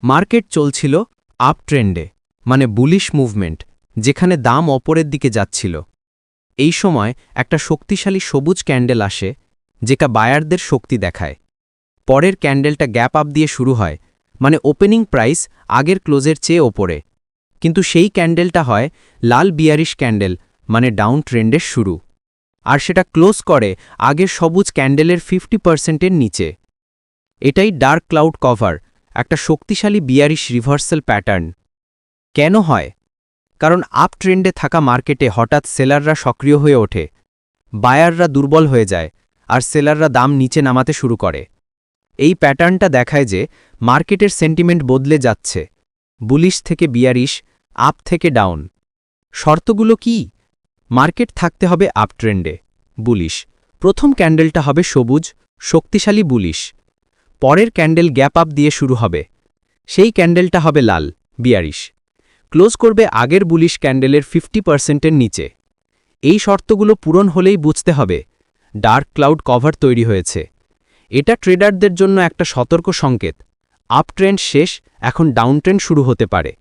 Market চলছিল up ট্রেন্ডে, মানে বুলিশ মুভমেন্ট, যেখানে দাম ওপরের দিকে যাচ্ছিল। এই সময় একটা শক্তিশালী সবুজ ক্যান্ডেল আসে, যেটা বায়ারদের শক্তি দেখায়। পরের ক্যান্ডেলটা গ্যাপ আপ দিয়ে শুরু হয়, মানে ওপেনিং প্রাইস আগের ক্লোজের চেয়ে ওপরে। কিন্তু সেই ক্যান্ডেলটা হয় লাল বিয়ারিশ ক্যান্ডেল, মানে ডাউন ট্রেন্ডের শুরু। আর সেটা ক্লোজ করে আগের সবুজ ক্যান্ডেলের 50%-এর নিচে। এটাই ডার্ক ক্লাউড কভার, একটা শক্তিশালী বিয়ারিশ রিভার্সাল প্যাটার্ন। কেন হয়? কারণ আপ ট্রেন্ডে থাকা মার্কেটে হঠাৎ সেলাররা সক্রিয় হয়ে ওঠে, বায়াররা দুর্বল হয়ে যায়, আর সেলাররা দাম নিচে নামাতে শুরু করে। এই প্যাটার্নটা দেখায় যে মার্কেটের সেন্টিমেন্ট বদলে যাচ্ছে, বুলিশ থেকে বিয়ারিশ, আপ থেকে ডাউন। শর্তগুলো কি? মার্কেট থাকতে হবে আপ ট্রেন্ডে, বুলিশ। প্রথম ক্যান্ডেলটা হবে সবুজ, শক্তিশালী বুলিশ। পরের ক্যান্ডেল গ্যাপ আপ দিয়ে শুরু হবে, সেই ক্যান্ডেলটা হবে লাল, বিয়ারিশ। ক্লোজ করবে আগের বুলিশ ক্যান্ডেলের 50%-এর নিচে। এই শর্তগুলো পূরণ হলেই বুঝতে হবে ডার্ক ক্লাউড কভার তৈরি হয়েছে। এটা ট্রেডারদের জন্য একটা সতর্ক সংকেত, আপ ট্রেন্ড শেষ, এখন ডাউন ট্রেন্ড শুরু হতে পারে।